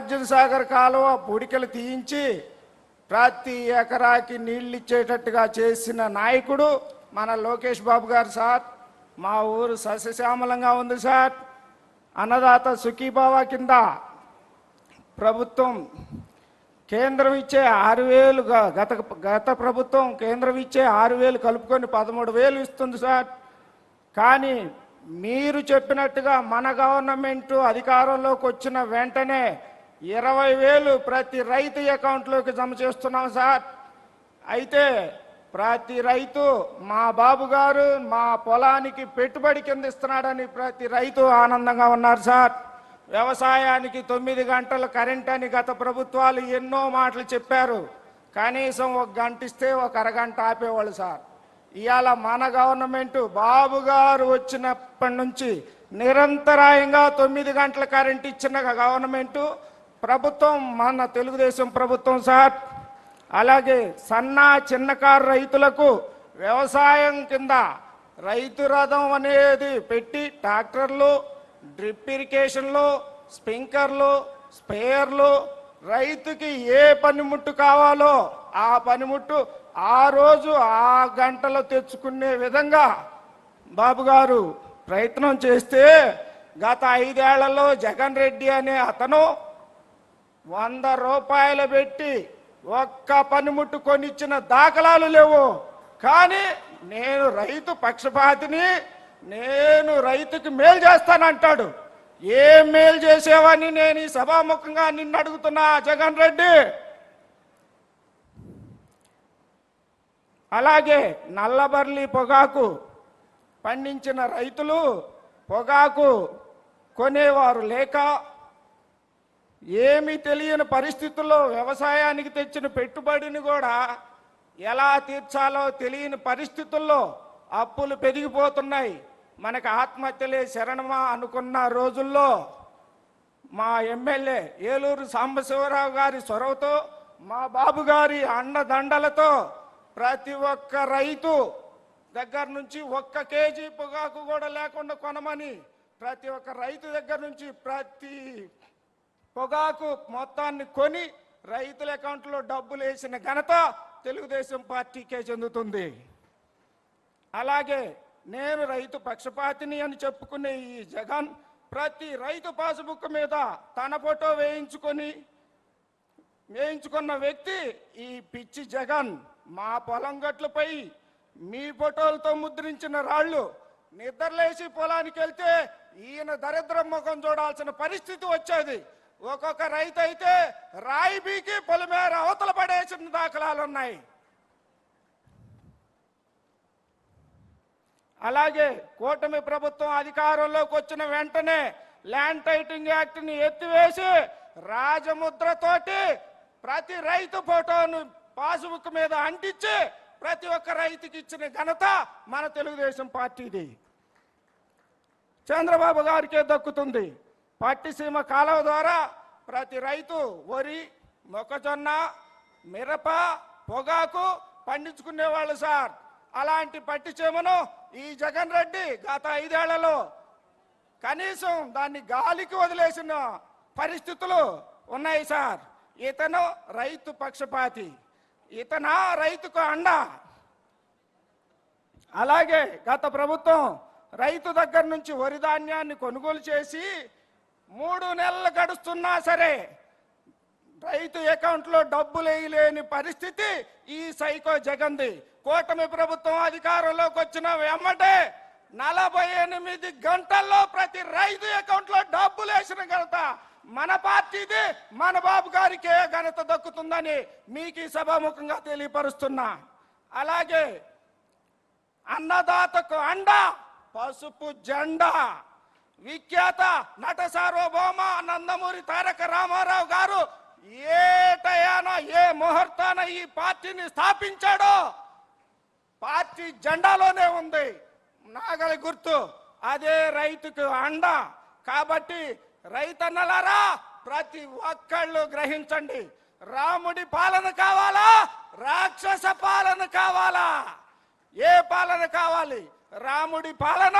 నాగార్జున సాగర్ కాలువ పూడికలు తీయించి ప్రతి ఎకరాకి నీళ్ళు ఇచ్చేటట్టుగా చేసిన నాయకుడు మన లోకేష్ బాబు గారు సార్. మా ఊరు సస్యశ్యామలంగా ఉంది సార్. అన్నదాత సుఖీభావ కింద ప్రభుత్వం కేంద్రం ఇచ్చే 6,000 గత ప్రభుత్వం కేంద్రం ఇచ్చే 6,000 కలుపుకొని 13,000 ఇస్తుంది సార్. కానీ మీరు చెప్పినట్టుగా మన గవర్నమెంట్ అధికారంలోకి వచ్చిన వెంటనే 20,000 ప్రతి రైతు అకౌంట్లోకి జమ చేస్తున్నాం సార్. అయితే ప్రతి రైతు మా బాబు గారు మా పొలానికి పెట్టుబడి కింద ఇస్తున్నాడని ప్రతి రైతు ఆనందంగా ఉన్నారు సార్. వ్యవసాయానికి 9 గంటల కరెంట్ అని గత ప్రభుత్వాలు ఎన్నో మాటలు చెప్పారు. కనీసం 1 గంట ఇస్తే 1 అరగంట ఆపేవాళ్ళు సార్. ఇవాళ మన గవర్నమెంట్ బాబు గారు వచ్చినప్పటి నుంచి నిరంతరాయంగా 9 గంటల కరెంట్ ఇచ్చిన గవర్నమెంట్ ప్రభుత్వం మన తెలుగుదేశం ప్రభుత్వం సార్. అలాగే చిన్నకారు రైతులకు వ్యవసాయం కింద రైతు రథం అనేది పెట్టి ట్రాక్టర్లు, డ్రిప్ ఇరిగేషన్లు, స్ప్రింక్లర్లు, స్ప్రేయర్లు, రైతుకి ఏ పనిముట్టు కావాలో ఆ పనిముట్టు ఆ రోజు ఆ గంటలో తెచ్చుకునే విధంగా బాబు గారు ప్రయత్నం చేస్తే గత 5 ఏళ్లలో జగన్ రెడ్డి అనే అతను 100 రూపాయలు పెట్టి ఒక్క పనిముట్టు కొనిచ్చిన దాఖలాలు లేవు. కానీ నేను రైతు పక్షపాతిని, నేను రైతుకి మేలు చేస్తానంటాడు. ఏం మేలు చేసేవని నేను ఈ సభాముఖంగా నిన్ను అడుగుతున్నా జగన్ రెడ్డి. అలాగే నల్లబర్లి పొగాకు పండించిన రైతులు పొగాకు కొనేవారు లేక ఏమీ తెలియని పరిస్థితుల్లో వ్యవసాయానికి తెచ్చిన పెట్టుబడిని కూడా ఎలా తీర్చాలో తెలియని పరిస్థితుల్లో అప్పులు పెరిగిపోతున్నాయి. మనకు ఆత్మహత్యలే శరణమా అనుకున్న రోజుల్లో మా ఎమ్మెల్యే ఏలూరు సాంబశివరావు గారి చొరవతో, మా బాబు గారి అండదండలతో ప్రతి ఒక్క రైతు దగ్గర నుంచి 1 కేజీ పొగాకు కూడా లేకుండా కొనమని ప్రతి ఒక్క రైతు దగ్గర నుంచి ప్రతి పొగాకు మొత్తాన్ని కొని రైతుల అకౌంట్లో డబ్బులు వేసిన ఘనత తెలుగుదేశం పార్టీకే చెందుతుంది. అలాగే నేను రైతు పక్షపాతిని అని చెప్పుకునే ఈ జగన్ ప్రతి రైతు పాస్బుక్ మీద తన ఫోటో వేయించుకున్న వ్యక్తి ఈ పిచ్చి జగన్. మా పొలం గట్లపై మీ ఫోటోలతో ముద్రించిన రాళ్ళు నిద్రలేసి పొలానికి వెళ్తే ఈయన దరిద్రం ముఖం చూడాల్సిన పరిస్థితి వచ్చేది. ఒక్కొక్క రైతు అయితే రాయి బీకి పొలిమేర అవతల పడేసిన దాఖలాలు ఉన్నాయి. అలాగే కూటమి ప్రభుత్వం అధికారంలోకి వచ్చిన వెంటనే ల్యాండ్ టైటిలింగ్ యాక్ట్ని ఎత్తివేసి రాజముద్రతోటి ప్రతి రైతు ఫోటోను పాస్బుక్ మీద అంటించి ప్రతి ఒక్క రైతుకి ఇచ్చిన ఘనత మన తెలుగుదేశం పార్టీది. చంద్రబాబు గారికే దక్కుతుంది. పట్టిసీమ కాలువ ద్వారా ప్రతి రైతు వరి, మొక్కజొన్న, మిరప, పొగాకు పండించుకునేవాళ్ళు సార్. అలాంటి పట్టిసీమను ఈ జగన్ రెడ్డి గత 5 ఏళ్లలో కనీసం దాన్ని గాలికి వదిలేసిన పరిస్థితులు ఉన్నాయి సార్. ఇతను రైతు పక్షపాతి, ఇతను రైతుకు అండ. అలాగే గత ప్రభుత్వం రైతు దగ్గర నుంచి వరి ధాన్యాన్ని కొనుగోలు చేసి 3 నెలలు గడుస్తున్నా సరే రైతు అకౌంట్లో డబ్బులు వేయలేని పరిస్థితి ఈ సైకో జగన్ది. కూటమి ప్రభుత్వం అధికారంలోకి వచ్చిన వెంబటే 48 గంటల్లో ప్రతి రైతు అకౌంట్లో డబ్బులు వేసిన ఘనత మన పార్టీది, మన బాబు గారికే ఘనత దక్కుతుందని మీకు ఈ సభాముఖంగా తెలియపరుస్తున్నా. అలాగే అన్నదాతకు అండ పసుపు జెండా విఖ్యాత నట సార్వభౌమ నందమూరి తారక రామారావు గారు ఏ ముహూర్తాన ఈ పార్టీని స్థాపించాడో పార్టీ జెండాలోనే ఉంది నాగలి గుర్తు. అదే రైతుకు అండ. కాబట్టి రైతన్నలారా ప్రతి ఒక్కళ్ళు గ్రహించండి, రాముడి పాలన కావాలా, రాక్షస పాలన కావాలా? ఏ పాలన కావాలి? రాముడి పాలన